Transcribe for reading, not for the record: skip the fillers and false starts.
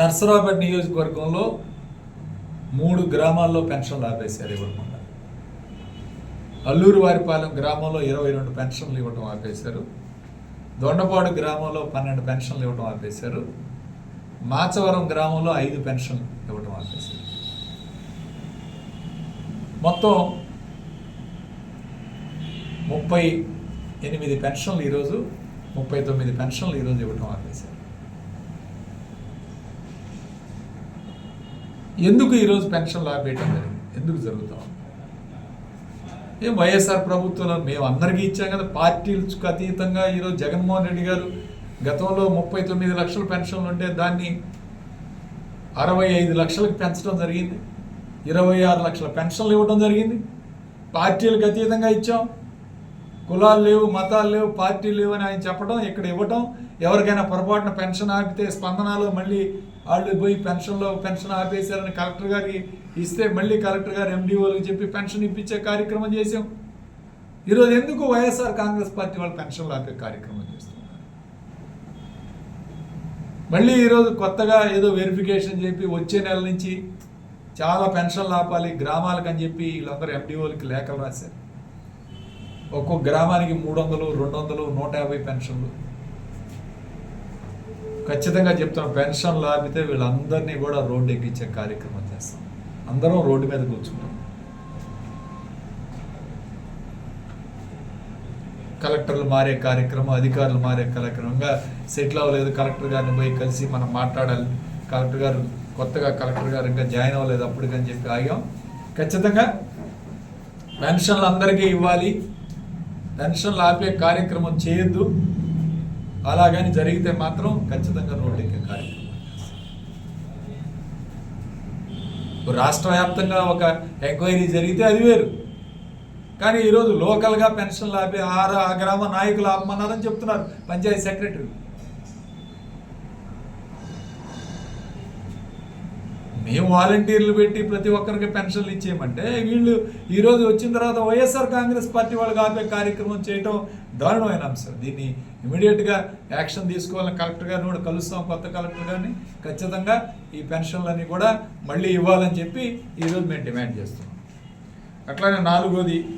నర్సరావుపేట నియోజకవర్గంలో 3 గ్రామాల్లో పెన్షన్లు ఆపేశారు ఇవ్వకుండా. అల్లూరు వారిపాలెం గ్రామంలో 22 పెన్షన్లు ఇవ్వటం ఆపేశారు. దొండపాడు గ్రామంలో 12 పెన్షన్లు ఇవ్వటం ఆపేశారు. మాచవరం గ్రామంలో 5 పెన్షన్లు ఇవ్వటం ఆపేశారు. మొత్తం 38 పెన్షన్లు ఈరోజు 39 పెన్షన్లు ఈరోజు ఇవ్వటం ఆపేశారు. ఎందుకు ఈరోజు పెన్షన్లు ఆపేయటం జరిగింది? ఎందుకు జరుగుతాం? వైఎస్ఆర్ ప్రభుత్వంలో మేము అందరికీ ఇచ్చాం కదా, పార్టీలకు అతీతంగా. ఈరోజు జగన్మోహన్ రెడ్డి గారు గతంలో 39 లక్షల పెన్షన్లు ఉంటే దాన్ని 65 లక్షలకు పెంచడం జరిగింది. 26 లక్షల పెన్షన్లు ఇవ్వడం జరిగింది. పార్టీలకు అతీతంగా ఇచ్చాం. కులాలు లేవు, మతాలు లేవు, పార్టీలు లేవు అని ఆయన చెప్పడం, ఇక్కడ ఇవ్వటం. ఎవరికైనా పొరపాటున పెన్షన్ ఆపితే స్పందనలో మళ్ళీ వాళ్ళు పోయి పెన్షన్ ఆపేశారని కలెక్టర్ గారికి ఇస్తే మళ్ళీ కలెక్టర్ గారు ఎండిఓలకు చెప్పి పెన్షన్ ఇప్పించే కార్యక్రమం చేసాం. ఈరోజు ఎందుకు వైఎస్ఆర్ కాంగ్రెస్ పార్టీ వాళ్ళు పెన్షన్లు ఆపే కార్యక్రమం చేస్తున్నారు? మళ్ళీ ఈరోజు కొత్తగా ఏదో వెరిఫికేషన్ చెప్పి వచ్చే నెల నుంచి చాలా పెన్షన్లు ఆపాలి గ్రామాలకు అని చెప్పి వీళ్ళందరూ ఎండిఓలకి లేఖలు రాశారు. ఒక్కొక్క గ్రామానికి 300, 200, 150 పెన్షన్లు. ఖచ్చితంగా చెప్తున్నాం, పెన్షన్లు ఆపితే వీళ్ళందరినీ కూడా రోడ్డు ఎక్కించే కార్యక్రమం చేస్తాం. అందరం రోడ్డు మీద కూర్చుంటాం. కలెక్టర్లు మారే కార్యక్రమం, అధికారులు మారే కార్యక్రమంగా సెటిల్ అవ్వలేదు. కలెక్టర్ గారిని పోయి కలిసి మనం మాట్లాడాలి. కలెక్టర్ గారు కొత్తగా కలెక్టర్ గారు ఇంకా జాయిన్ అవ్వలేదు అప్పటికని చెప్పి ఆగాం. ఖచ్చితంగా పెన్షన్లు అందరికీ ఇవ్వాలి. పెన్షన్లు ఆపే కార్యక్రమం చేయొద్దు. అలాగని జరిగితే మాత్రం ఖచ్చితంగా రోడ్డెక్కే కార్యక్రమం. రాష్ట్ర వ్యాప్తంగా ఒక ఎంక్వైరీ జరిగితే అది వేరు. కానీ ఈరోజు లోకల్గా పెన్షన్లు ఆపి ఆ గ్రామ నాయకులు ఆపమన్నారని చెప్తున్నారు పంచాయతీ సెక్రటరీ. మేము వాలంటీర్లు పెట్టి ప్రతి ఒక్కరికి పెన్షన్లు ఇచ్చేయమంటే వీళ్ళు ఈరోజు వచ్చిన తర్వాత వైఎస్ఆర్ కాంగ్రెస్ పార్టీ వాళ్ళకి ఆపే కార్యక్రమం చేయటం దారుణమైన అంశం. దీన్ని ఇమీడియట్గా యాక్షన్ తీసుకోవాలని కలెక్టర్ గారిని కూడా కలుస్తాం, కొత్త కలెక్టర్ గారిని. ఖచ్చితంగా ఈ పెన్షన్లన్నీ కూడా మళ్ళీ ఇవ్వాలని చెప్పి ఈరోజు మేము డిమాండ్ చేస్తున్నాం. అట్లానే 4వది